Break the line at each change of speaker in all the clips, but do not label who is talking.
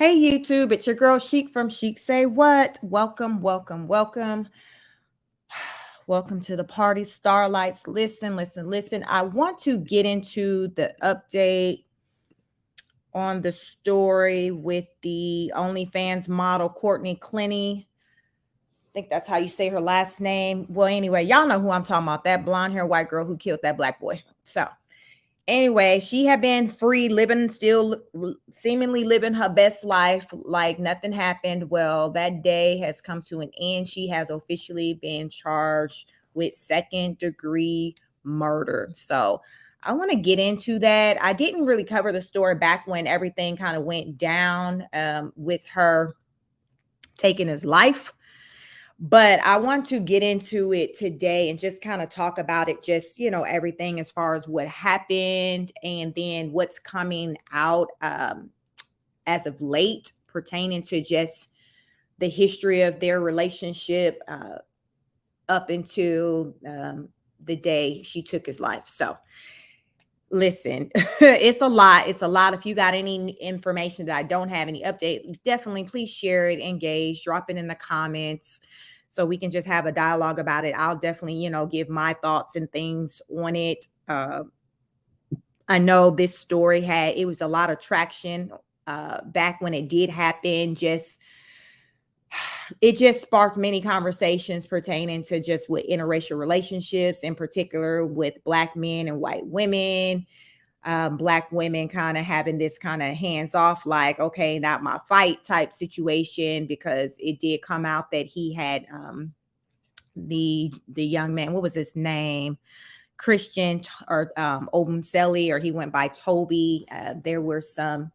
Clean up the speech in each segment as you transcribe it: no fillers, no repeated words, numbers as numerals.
Hey YouTube, it's your girl Chic from Chic Say What. Welcome. Welcome to the party, Starlights. Listen. I want to get into the update on the story with the OnlyFans model, Courtney Clenney. I think that's how you say her last name. Well, anyway, y'all know who I'm talking about. That blonde hair white girl who killed that black boy. So anyway, she had been free, seemingly living her best life like nothing happened. Well, that day has come to an end. She has officially been charged with second-degree murder. So I want to get into that. I didn't really cover the story back when everything kind of went down with her taking his life. But I want to get into it today and just kind of talk about it, just, everything as far as what happened and then what's coming out as of late pertaining to just the history of their relationship up until the day she took his life. So listen, it's a lot. If you got any information that I don't have, any update, definitely please share it, engage, drop it in the comments so we can just have a dialogue about it. I'll definitely, give my thoughts and things on it. I know this story it was a lot of traction back when it did happen. It just sparked many conversations pertaining to just with interracial relationships, in particular with Black men and white women. Black women kind of having this kind of hands off, like, okay, not my fight type situation, because it did come out that he had the young man, what was his name? Christian or Obumseli, or he went by Toby. There were some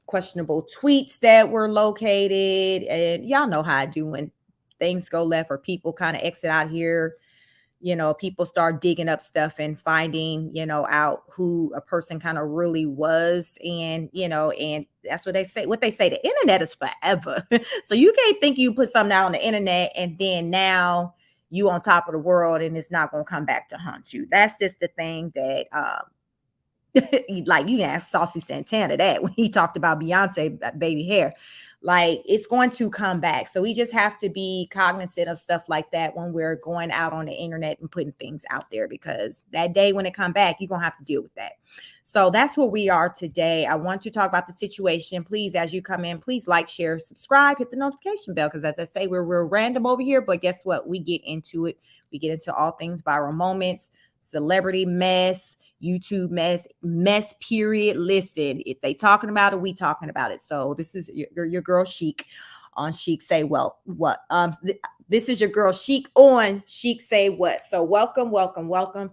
questionable tweets that were located, and y'all know how I do when things go left or people kind of exit out here. People start digging up stuff and finding, out who a person kind of really was. And, and that's what they say. The internet is forever. So you can't think you put something out on the internet and then now you on top of the world and it's not going to come back to haunt you. That's just the thing that, like, you can ask Saucy Santana that when he talked about Beyonce baby hair. Like, it's going to come back. So we just have to be cognizant of stuff like that when we're going out on the internet and putting things out there, because that day when it come back, you're going to have to deal with that. So that's where we are today. I want to talk about the situation. Please, as you come in, please like, share, subscribe, hit the notification bell. Because as I say, we're random over here, but guess what? We get into it. We get into all things viral moments, celebrity mess, YouTube mess, period. Listen, if they talking about it, we talking about it. So this is your girl Chic on Chic Say What. This is your girl Chic on Chic Say What. So welcome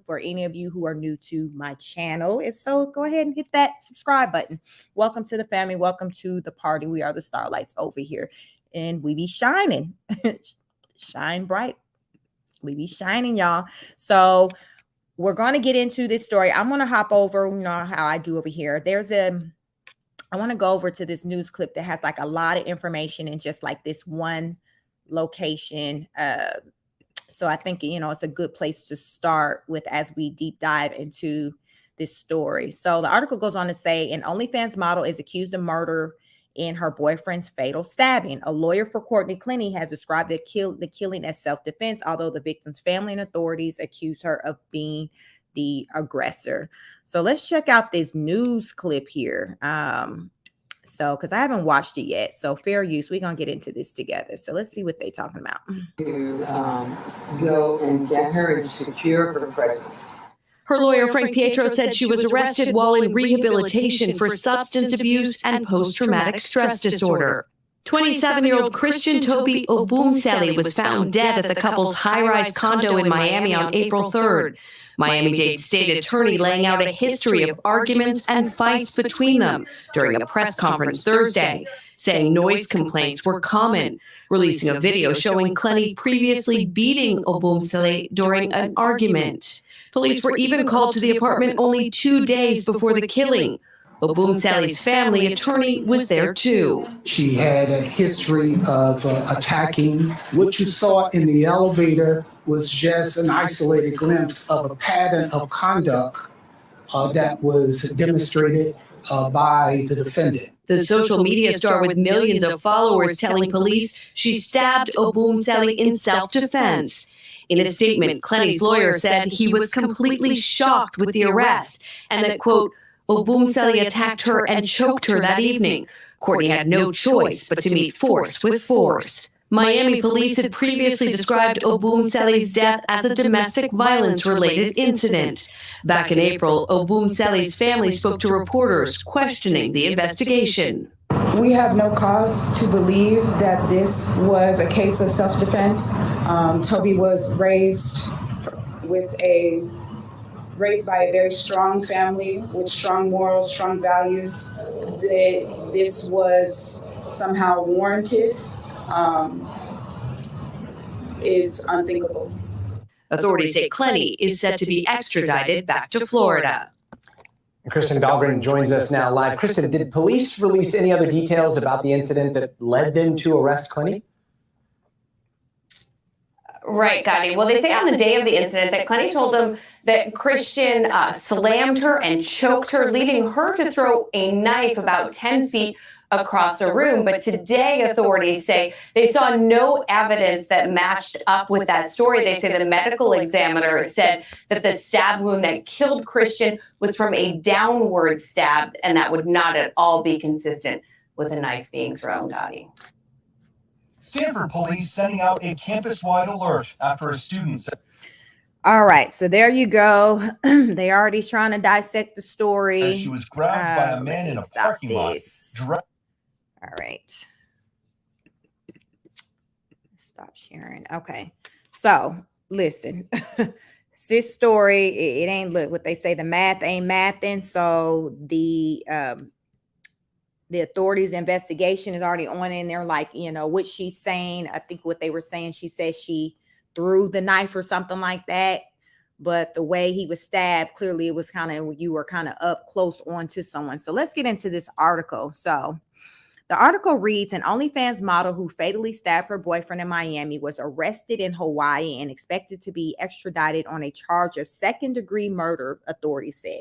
for any of you who are new to my channel. If so, go ahead and hit that subscribe button. Welcome to the family. Welcome to the party. We are the Starlights over here, and we be shining. Shine bright. We be shining, y'all. So we're going to get into this story. I'm going to hop over, how I do over here. I want to go over to this news clip that has like a lot of information in just like this one location. So I think, it's a good place to start with as we deep dive into this story. So the article goes on to say an OnlyFans model is accused of murder in her boyfriend's fatal stabbing. A lawyer for Courtney Clenney has described the killing as self-defense, although the victim's family and authorities accuse her of being the aggressor. So let's check out this news clip here. Because I haven't watched it yet. So fair use, we're going to get into this together. So let's see what they're talking about.
To go and get her and secure her presence.
Her lawyer, Frank Pietro, said she was arrested while in rehabilitation for substance abuse and post-traumatic stress disorder. 27-year-old Christian Toby Obumseli was found dead at the couple's high-rise condo in Miami on April 3rd. Miami-Dade state attorney laying out a history of arguments and fights between them during a press conference Thursday, saying noise complaints were common, releasing a video showing Clenney previously beating Obumseli during an argument. Police were even called to the apartment only 2 days before the killing. Obumseli's family attorney was there too.
She had a history of attacking. What you saw in the elevator was just an isolated glimpse of a pattern of conduct that was demonstrated by the defendant.
The social media star with millions of followers telling police she stabbed Obumseli in self-defense. In a statement, Clenney's lawyer said he was completely shocked with the arrest and that, quote, Obumseli attacked her and choked her that evening. Courtney had no choice but to meet force with force. Miami police had previously described Obumseli's death as a domestic violence-related incident. Back in April, Obumseli's family spoke to reporters questioning the investigation.
We have no cause to believe that this was a case of self-defense. Toby was raised by a very strong family with strong morals, strong values. That this was somehow warranted is unthinkable.
Authorities say Clenney is set to be extradited back to Florida.
Kristen Dahlgren joins us now live. Kristen, did police release any other details about the incident that led them to arrest Clenney?
Right, Gotti. Well, they say on the day of the incident that Clenney told them that Christian slammed her and choked her, leading her to throw a knife about 10 feet across the room. But today, authorities say they saw no evidence that matched up with that story. They say the medical examiner said that the stab wound that killed Christian was from a downward stab, and that would not at all be consistent with a knife being thrown, Gotti.
Stanford police sending out a campus-wide alert after a student said.
All right, so there you go. They already trying to dissect the story.
As she was grabbed by a man in a parking lot.
All right. Stop sharing. Okay. So listen, this story, it ain't, look what they say, the math ain't mathing. So the authorities' investigation is already on in there, like, you know, what she's saying. I think what they were saying, she said she threw the knife or something like that. But the way he was stabbed, clearly it was kind of, you were kind of up close onto someone. So let's get into this article. So the article reads, an OnlyFans model who fatally stabbed her boyfriend in Miami was arrested in Hawaii and expected to be extradited on a charge of second-degree murder, authorities said.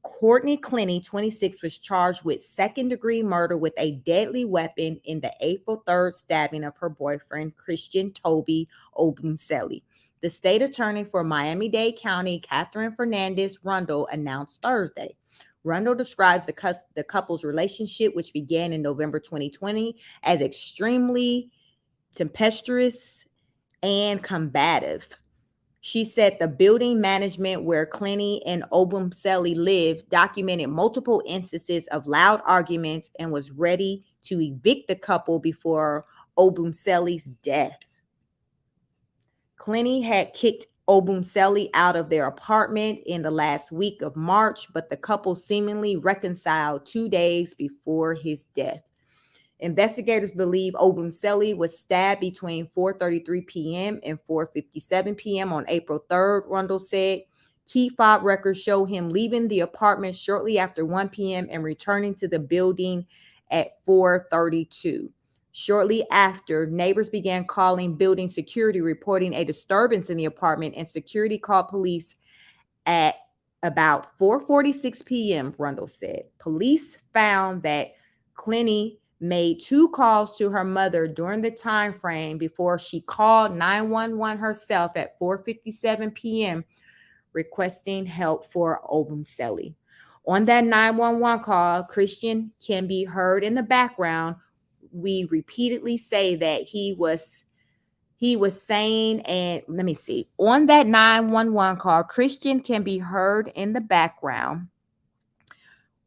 Courtney Clenney, 26, was charged with second-degree murder with a deadly weapon in the April 3rd stabbing of her boyfriend, Christian Toby Obumseli. The state attorney for Miami-Dade County, Catherine Fernandez Rundle, announced Thursday. Rundle describes the couple's relationship, which began in November 2020, as extremely tempestuous and combative. She said the building management where Clenney and Obumseli lived documented multiple instances of loud arguments and was ready to evict the couple before Obumseli's death. Clenney had kicked Obumseli out of their apartment in the last week of March, but the couple seemingly reconciled 2 days before his death. Investigators believe Obumseli was stabbed between 4:33 p.m. and 4:57 p.m. on April 3rd, Rundle said. Key fob records show him leaving the apartment shortly after 1 p.m. and returning to the building at 4:32. Shortly after, neighbors began calling building security, reporting a disturbance in the apartment, and security called police at about 4:46 p.m., Rundle said. Police found that Clenney made 2 calls to her mother during the time frame before she called 911 herself at 4:57 p.m., requesting help for Obumseli. On that 911 call, Christian can be heard in the background. We repeatedly say that he was saying, and let me see, on that 911 call, Christian can be heard in the background.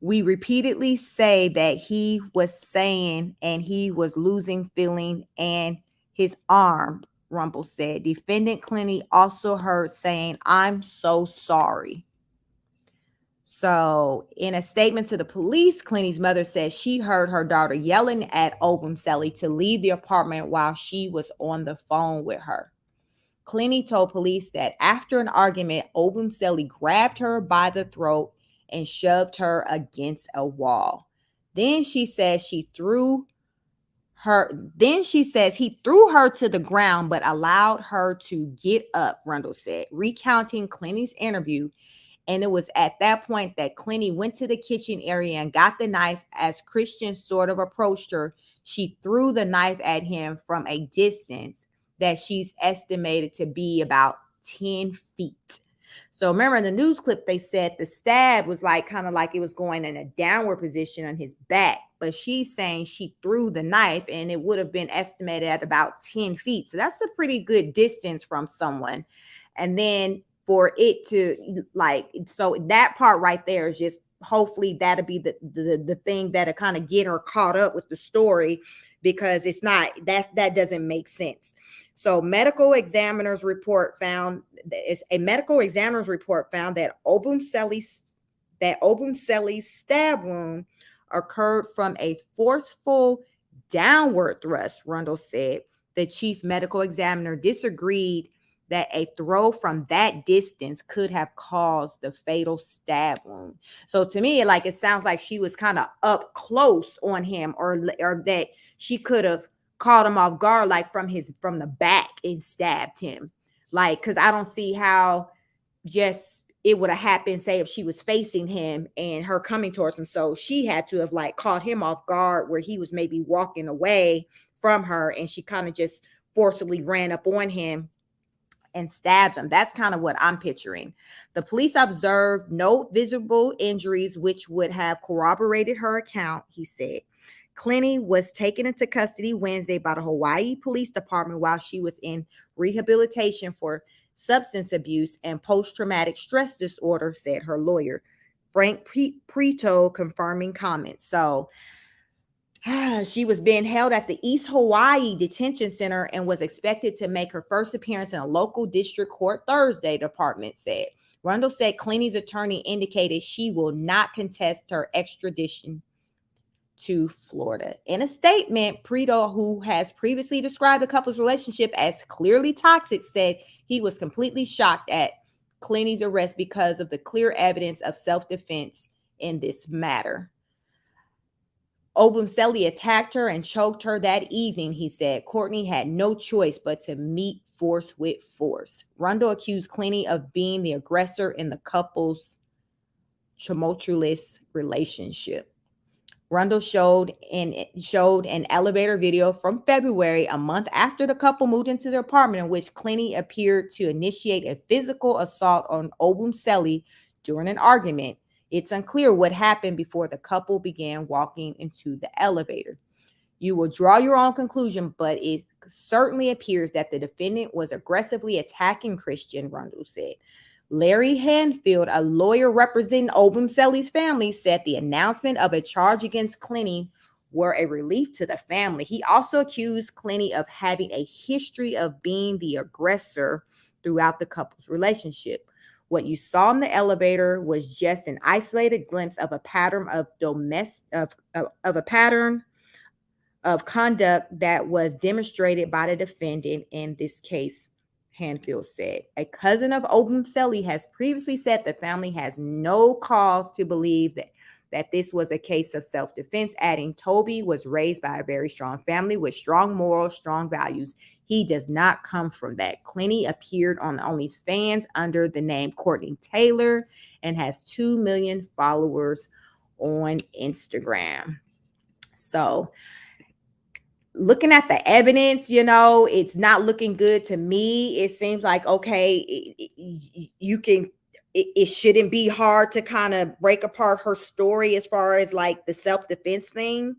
We repeatedly say that he was saying, and he was losing feeling and his arm, Rumble said. Defendant Clenney also heard saying, I'm so sorry. So in a statement to the police, Clenney's mother said she heard her daughter yelling at Obumseli to leave the apartment while she was on the phone with her. Clenney told police that after an argument, Obumseli grabbed her by the throat and shoved her against a wall. Then she says he threw her to the ground, but allowed her to get up, Rundle said. Recounting Clenney's interview And it was at that point that Clenney went to the kitchen area and got the knife. As Christian sort of approached her, she threw the knife at him from a distance that she's estimated to be about 10 feet. So remember in the news clip, they said the stab was like kind of like it was going in a downward position on his back. But she's saying she threw the knife and it would have been estimated at about 10 feet. So that's a pretty good distance from someone. And then for it to like, so that part right there is just, hopefully that'll be the thing that'll kind of get her caught up with the story, because it's not, that doesn't make sense. So medical examiner's report found that Obumseli's stab wound occurred from a forceful downward thrust, Rundle said. The chief medical examiner disagreed that a throw from that distance could have caused the fatal stab wound. So to me, like, it sounds like she was kind of up close on him, or that she could have caught him off guard, like from the back, and stabbed him. Like, because I don't see how just it would have happened, say, if she was facing him and her coming towards him. So she had to have like caught him off guard where he was maybe walking away from her, and she kind of just forcibly ran up on him and stabbed him. That's kind of what I'm picturing. The police observed no visible injuries, which would have corroborated her account, he said. Clenney was taken into custody Wednesday by the Hawaii Police Department while she was in rehabilitation for substance abuse and post-traumatic stress disorder, said her lawyer, Frank Preto, confirming comments. So she was being held at the East Hawaii Detention Center and was expected to make her first appearance in a local district court Thursday, the department said. Rundle said Clenney's attorney indicated she will not contest her extradition to Florida. In a statement, Preto, who has previously described the couple's relationship as clearly toxic, said he was completely shocked at Clenney's arrest because of the clear evidence of self-defense in this matter. Obumseli attacked her and choked her that evening, he said. Courtney had no choice but to meet force with force. Rundle accused Clenney of being the aggressor in the couple's tumultuous relationship. Rundle showed an elevator video from February, a month after the couple moved into their apartment, in which Clenney appeared to initiate a physical assault on Obumseli during an argument. It's unclear what happened before the couple began walking into the elevator. You will draw your own conclusion, but it certainly appears that the defendant was aggressively attacking Christian, Rundle said. Larry Hanfield, a lawyer representing Obumseli's family, said the announcement of a charge against Clenney were a relief to the family. He also accused Clenney of having a history of being the aggressor throughout the couple's relationship. What you saw in the elevator was just an isolated glimpse of a pattern of conduct that was demonstrated by the defendant in this case, Hanfield said. A cousin of Obumseli has previously said the family has no cause to believe that this was a case of self-defense, adding Toby was raised by a very strong family with strong morals, strong values. He does not come from that. Clenney appeared on OnlyFans under the name Courtney Tailor and has 2 million followers on Instagram. So looking at the evidence, it's not looking good to me. It seems like, okay, it shouldn't be hard to kind of break apart her story as far as like the self-defense thing.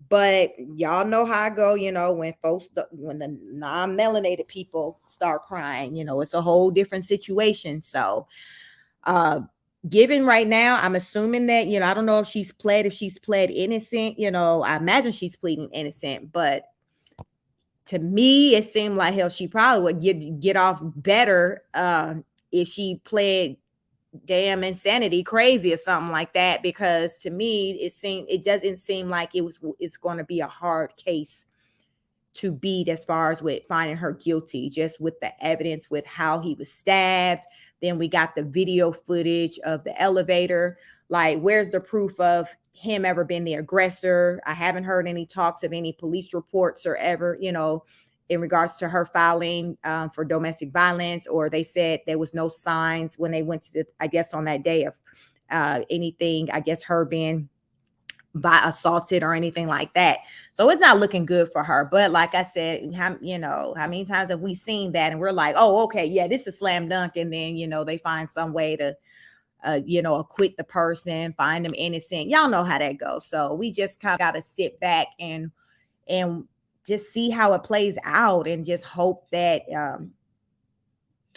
But y'all know how I go, when the non-melanated people start crying, it's a whole different situation. So given right now, I'm assuming that, I don't know if she's pled innocent, I imagine she's pleading innocent, but to me, it seemed like hell, she probably would get off better if she pled damn insanity, crazy or something like that, because to me, it doesn't seem like it's going to be a hard case to beat as far as with finding her guilty, just with the evidence with how he was stabbed. Then we got the video footage of the elevator. Like, where's the proof of him ever being the aggressor? I haven't heard any talks of any police reports or ever, in regards to her filing for domestic violence, or they said there was no signs when they went to the, I guess on that day of anything, I guess her being assaulted or anything like that. So it's not looking good for her. But like I said, how many times have we seen that and we're like, oh, okay, yeah, this is slam dunk. And then, they find some way to, acquit the person, find them innocent. Y'all know how that goes. So we just kind of got to sit back and just see how it plays out and just hope that,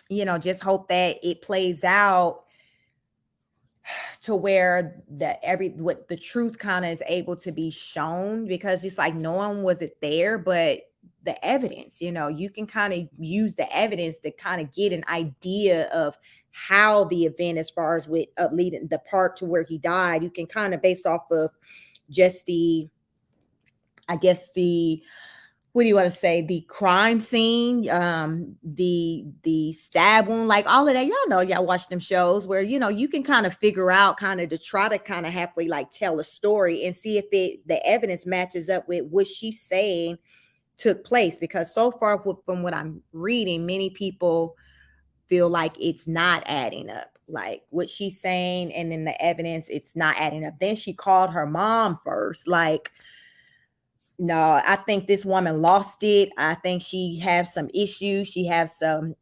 it plays out to where the truth kind of is able to be shown, because just like no one was it there, but the evidence, you can kind of use the evidence to kind of get an idea of how the event, as far as with leading the part to where he died, you can kind of base off of just what do you want to say? The crime scene, the stab wound, like all of that. Y'all watch them shows where, you can kind of figure out to try to kind of halfway like tell a story and see if the evidence matches up with what she's saying took place. Because so far from what I'm reading, many people feel like it's not adding up, like what she's saying. And then the evidence, it's not adding up. Then she called her mom first, like, no, I think this woman lost it. I think she has some issues. She has some,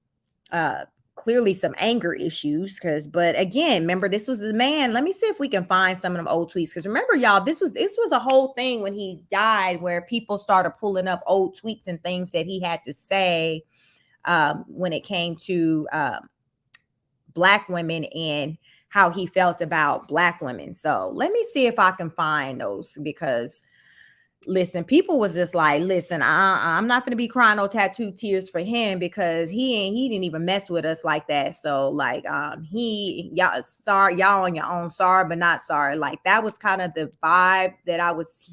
clearly some anger issues. But again, remember, this was a man. Let me see if we can find some of them old tweets. Because remember, y'all, this was a whole thing when he died, where people started pulling up old tweets and things that he had to say when it came to Black women and how he felt about Black women. So let me see if I can find those, because listen, people was just like, listen, I'm not going to be crying no tattoo tears for him, because he didn't even mess with us like that. So like, y'all sorry, y'all on your own, sorry, but not sorry. Like that was kind of the vibe that I was,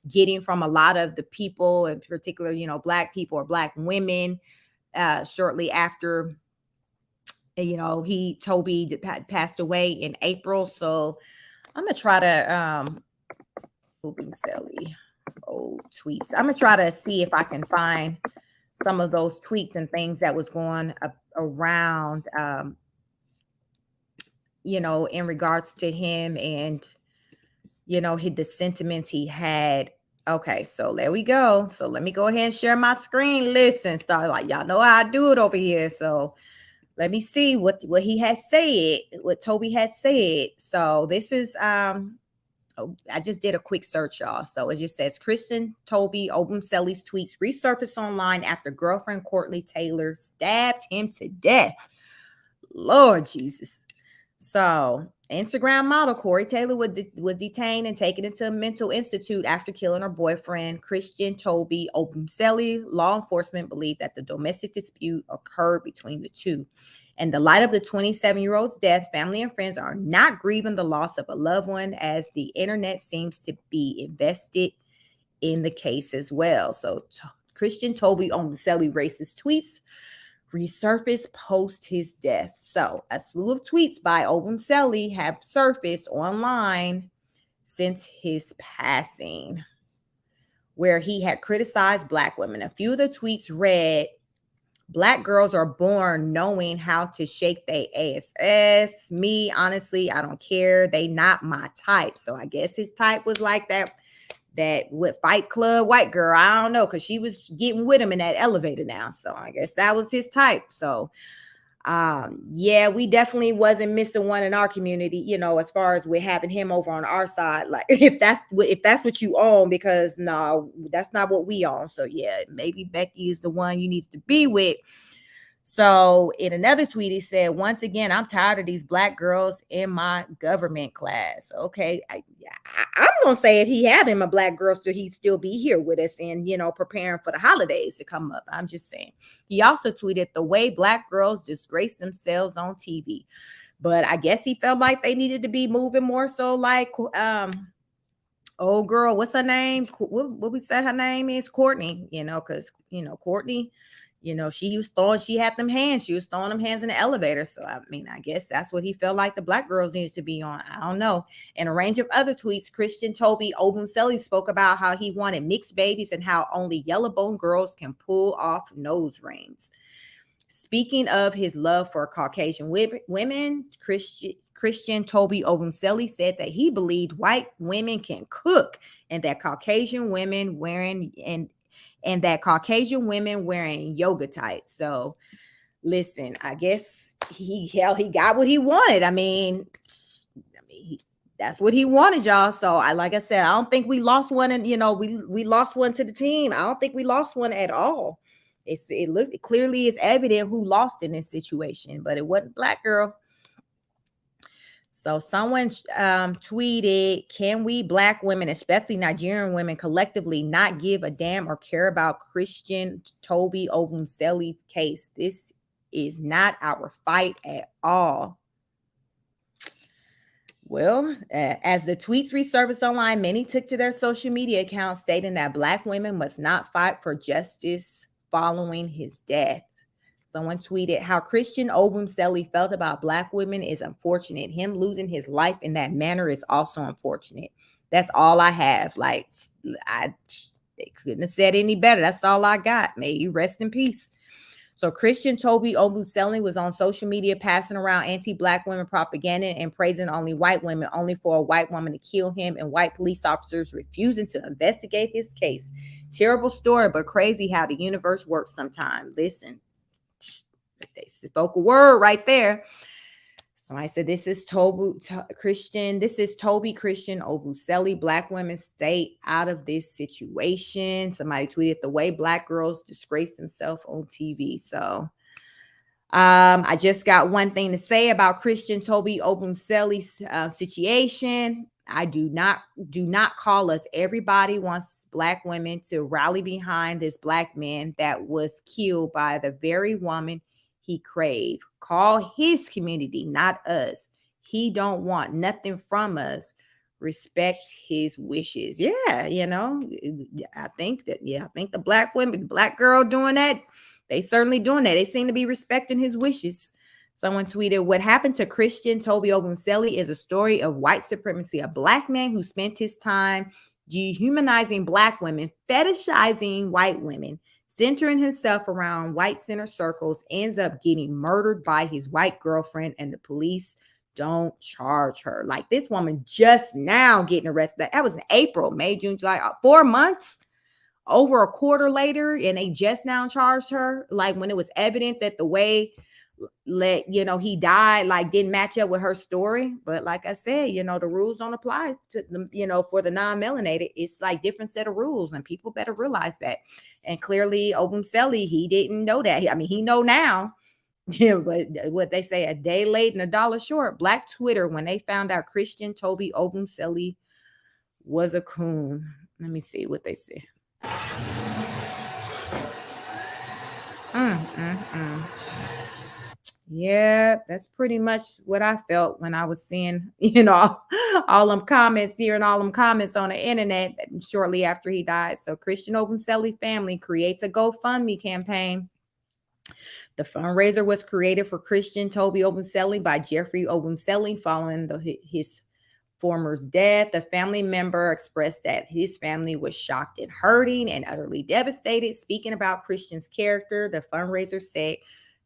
getting from a lot of the people, in particular, Black people or Black women, shortly after, Toby passed away in April. So I'm going to try to, Obumseli old tweets. I'm gonna try to see if I can find some of those tweets and things that was going around, in regards to him and, the sentiments he had. Okay, so there we go. So let me go ahead and share my screen. Listen, start like y'all know how I do it over here. So let me see what he has said, what Toby has said. So this is I just did a quick search, y'all. So it just says Christian Toby Obumseli's tweets resurfaced online after girlfriend Courtney Tailor stabbed him to death. Lord Jesus. So Instagram model Courtney Tailor was detained and taken into a mental institute after killing her boyfriend, Christian Toby Obumseli. Law enforcement believed that the domestic dispute occurred between the two. In the light of the 27-year-old's death, family and friends are not grieving the loss of a loved one, as the internet seems to be invested in the case as well. So Christian Toby Obumseli racist tweets resurfaced post his death. So a slew of tweets by Obumseli have surfaced online since his passing, where he had criticized Black women. A few of the tweets read, "Black girls are born knowing how to shake their ass. Me, honestly, I don't care. They not my type." So I guess his type was like that with Fight Club white girl. I don't know, because she was getting with him in that elevator now. So I guess that was his type. So yeah, we definitely wasn't missing one in our community, as far as we're having him over on our side. Like if that's what you own, because no, that's not what we own. So yeah, maybe Becky is the one you need to be with. So in another tweet, he said, "Once again, I'm tired of these Black girls in my government class." Okay, I'm gonna say if he had him a Black girl, he'd still be here with us and preparing for the holidays to come up. I'm just saying. He also tweeted, "The way Black girls disgrace themselves on TV," but I guess he felt like they needed to be moving more so like old girl, what's her name? What we said her name is? Courtney. Because Courtney You know, she had them hands. She was throwing them hands in the elevator. So, I mean, I guess that's what he felt like the black girls needed to be on. I don't know. In a range of other tweets, Christian Toby Obumseli spoke about how he wanted mixed babies and how only yellow bone girls can pull off nose rings. Speaking of his love for Caucasian women, Christian Toby Obumseli said that he believed white women can cook and that Caucasian women wearing yoga tights. So listen, I guess he got what he wanted. I mean, that's what he wanted, y'all. So like I said, I don't think we lost one, and we lost one to the team. I don't think we lost one at all. It clearly is evident who lost in this situation, but it wasn't black girl. So someone tweeted, can we black women, especially Nigerian women, collectively not give a damn or care about Christian Toby Obumseli's case? This is not our fight at all. Well, as the tweets resurfaced online, many took to their social media accounts stating that black women must not fight for justice following his death. Someone tweeted, how Christian Obumseli felt about black women is unfortunate. Him losing his life in that manner is also unfortunate. That's all I have. Like, they couldn't have said any better. That's all I got. May you rest in peace. So Christian Toby Obumseli was on social media passing around anti-black women propaganda and praising only white women, only for a white woman to kill him and white police officers refusing to investigate his case. Terrible story, but crazy how the universe works sometimes. Listen. They spoke a word right there. Somebody said, this is Toby Christian Obumseli. Black women stay out of this situation. Somebody tweeted, the way black girls disgrace themselves on TV. So I just got one thing to say about Christian Toby Obumseli's situation. I do not call us. Everybody wants black women to rally behind this black man that was killed by the very woman he craved. Call his community, not us. He don't want nothing from us. Respect his wishes. Yeah, I think the black women, the black girl doing that, they certainly doing that. They seem to be respecting his wishes. Someone tweeted, what happened to Christian Toby Obumseli is a story of white supremacy. A black man who spent his time dehumanizing black women, fetishizing white women, centering himself around white center circles, ends up getting murdered by his white girlfriend, and the police don't charge her. Like, this woman just now getting arrested. That was in April, May, June, July, 4 months, over a quarter later, and they just now charged her. Like, when it was evident that the way he died, like, didn't match up with her story. But like I said, the rules don't apply to them, for the non-melanated. It's like different set of rules, and people better realize that. And clearly Obumseli, he didn't know that. I mean, he know now. Yeah, but what they say, a day late and a dollar short. Black Twitter, when they found out Christian Toby Obumseli was a coon. Let me see what they say. Yeah, that's pretty much what I felt when I was seeing, all them comments, hearing all them comments on the internet shortly after he died. So Christian Obumseli family creates a GoFundMe campaign. The fundraiser was created for Christian Toby Obumseli by Jeffrey Obumseli following his former's death. The family member expressed that his family was shocked and hurting and utterly devastated. Speaking about Christian's character, the fundraiser said,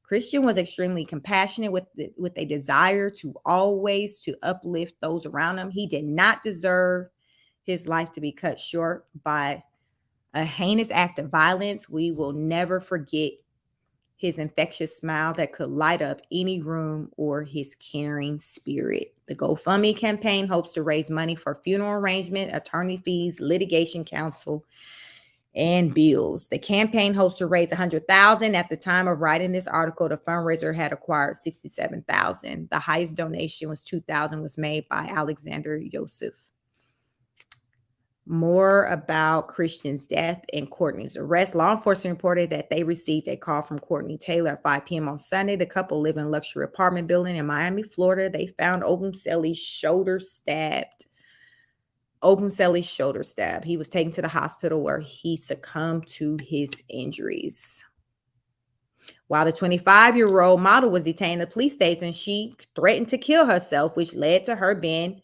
Christian was extremely compassionate with a desire to always to uplift those around him. He did not deserve his life to be cut short by a heinous act of violence. We will never forget his infectious smile that could light up any room or his caring spirit. The GoFundMe campaign hopes to raise money for funeral arrangement, attorney fees, litigation counsel, and bills. The campaign hopes to raise $100,000. At the time of writing this article, the fundraiser had acquired $67,000. The highest donation was $2,000, was made by Alexander Yosef. More about Christian's death and Courtney's arrest. Law enforcement reported that they received a call from Courtney Tailor at 5 p.m. on Sunday. The couple live in a luxury apartment building in Miami, Florida. They found Obumseli's shoulder stabbed. He was taken to the hospital where he succumbed to his injuries. While the 25-year-old model was detained at the police station, she threatened to kill herself, which led to her being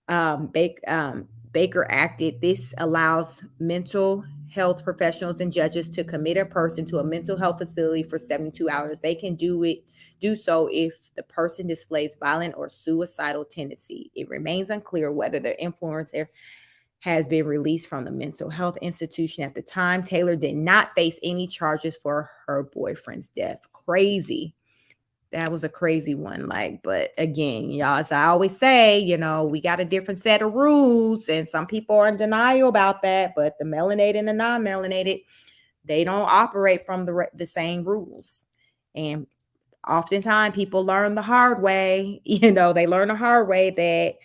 Baker acted. This allows mental health professionals and judges to commit a person to a mental health facility for 72 hours. They can do so if the person displays violent or suicidal tendency. It remains unclear whether the influencer has been released from the mental health institution at the time. Taylor did not face any charges for her boyfriend's death. Crazy. That was a crazy one. Like, but again, y'all, as I always say, we got a different set of rules, and some people are in denial about that. But the melanated and the non-melanated, they don't operate from the same rules. And oftentimes people learn the hard way. They learn the hard way that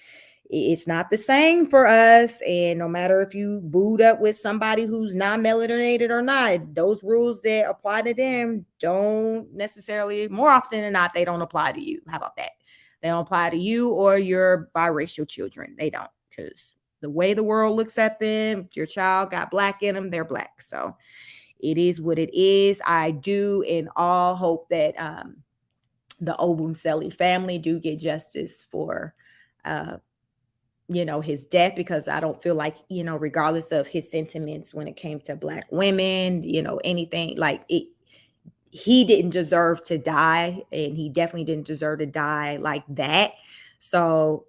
it's not the same for us. And no matter if you boot up with somebody who's non-melanated or not, those rules that apply to them don't necessarily, more often than not, they don't apply to you. How about that? They don't apply to you or your biracial children. They don't, because the way the world looks at them, if your child got black in them, they're black. So it is what it is. I do in all hope that the Obumseli family do get justice for his death, because I don't feel like, regardless of his sentiments when it came to black women, anything like it, he didn't deserve to die, and he definitely didn't deserve to die like that. So,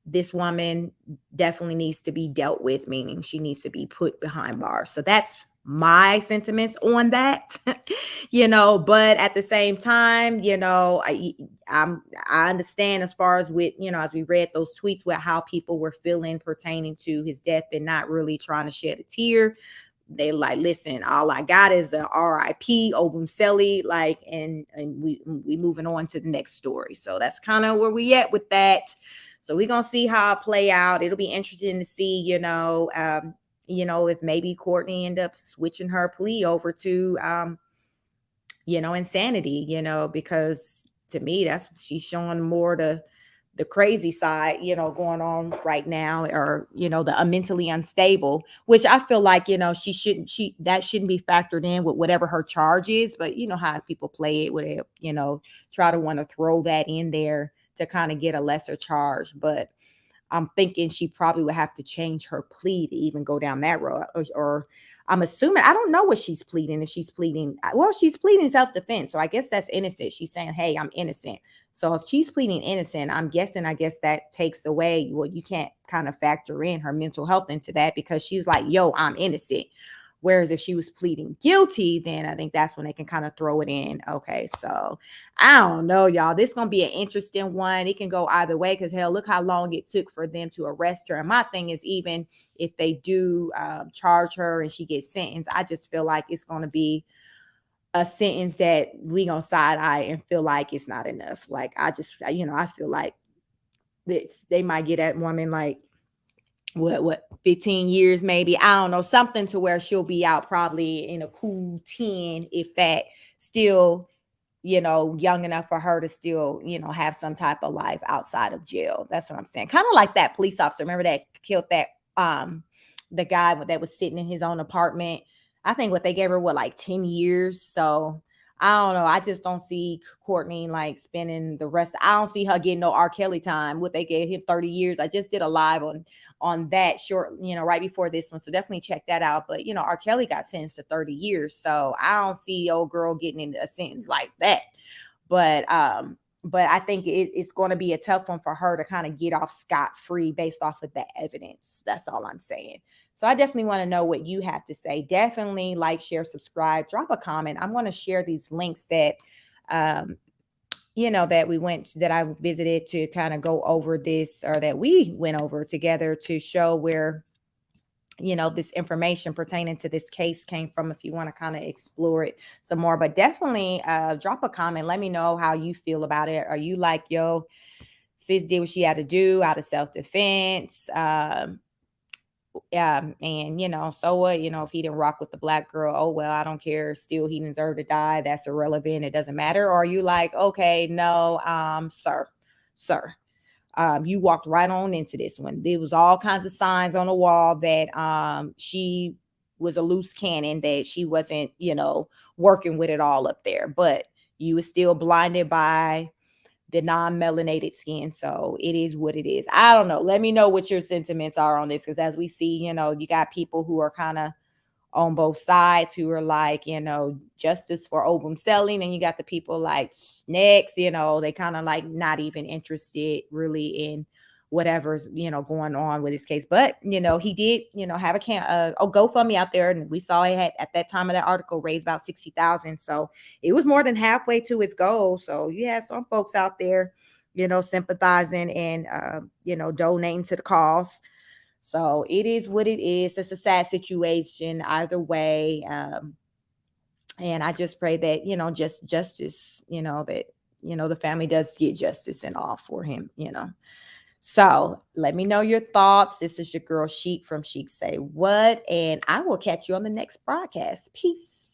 this woman definitely needs to be dealt with, meaning she needs to be put behind bars. So that's my sentiments on that. But at the same time, I understand as far as with, as we read those tweets with how people were feeling pertaining to his death and not really trying to shed a tear. They like, listen, all I got is a RIP Obumseli, and we moving on to the next story. So that's kind of where we at with that. So we're going to see how it play out. It'll be interesting to see, if maybe Courtney end up switching her plea over to, insanity, because to me, she's showing more the crazy side, going on right now, or, the mentally unstable, which I feel like, that shouldn't be factored in with whatever her charge is. But you know how people play it with it, try to want to throw that in there to kind of get a lesser charge. But I'm thinking she probably would have to change her plea to even go down that road. Or I'm assuming, I don't know what she's pleading. If she's pleading, well, she's pleading self-defense. So I guess that's innocent. She's saying, hey, I'm innocent. So if she's pleading innocent, I guess that takes away, well, you can't kind of factor in her mental health into that, because she's like, yo, I'm innocent. Whereas if she was pleading guilty, then I think that's when they can kind of throw it in. Okay, so I don't know, y'all. This is going to be an interesting one. It can go either way, because hell, look how long it took for them to arrest her. And my thing is, even if they do charge her and she gets sentenced, I just feel like it's going to be a sentence that we going to side eye and feel like it's not enough. Like, I feel like they might get that woman like, what 15 years maybe, I don't know, something to where she'll be out probably in a cool 10, if that, still young enough for her to still have some type of life outside of jail. That's what I'm saying. Kind of like that police officer, remember, that killed that the guy that was sitting in his own apartment. I think what they gave her, like 10 years. So I don't know. I just don't see Courtney like spending the rest. I don't see her getting no R. Kelly time. What they gave him 30 years. I just did a live on that short, right before this one. So definitely check that out. But R. Kelly got sentenced to 30 years. So I don't see old girl getting into a sentence like that. But I think it's going to be a tough one for her to kind of get off scot-free based off of the evidence. That's all I'm saying. So I definitely want to know what you have to say. Definitely like, share, subscribe, drop a comment. I'm going to share these links that, that I visited to kind of go over this, or that we went over together to show where, this information pertaining to this case came from, if you want to kind of explore it some more. But definitely drop a comment. Let me know how you feel about it. Are you like, yo, sis did what she had to do out of self-defense? And so what, if he didn't rock with the black girl, oh well, I don't care, still he deserved to die, that's irrelevant, it doesn't matter? Or are you like, okay, no, sir, you walked right on into this one. There was all kinds of signs on the wall that she was a loose cannon, that she wasn't, working with it all up there, but you were still blinded by the non-melanated skin. So it is what it is. I don't know. Let me know what your sentiments are on this, because as we see, you got people who are kind of on both sides who are like, justice for Obumseli, and you got the people like next, they kind of like not even interested really in whatever's going on with his case. But he did have a GoFundMe out there, and we saw it had at that time of that article raised about 60,000. So it was more than halfway to its goal. So you had some folks out there sympathizing and donating to the cause. So it is what it is. It's a sad situation either way. And I just pray that, just justice, that, the family does get justice and all for him, So let me know your thoughts. This is your girl Sheik from Sheik Say What, and I will catch you on the next broadcast. Peace.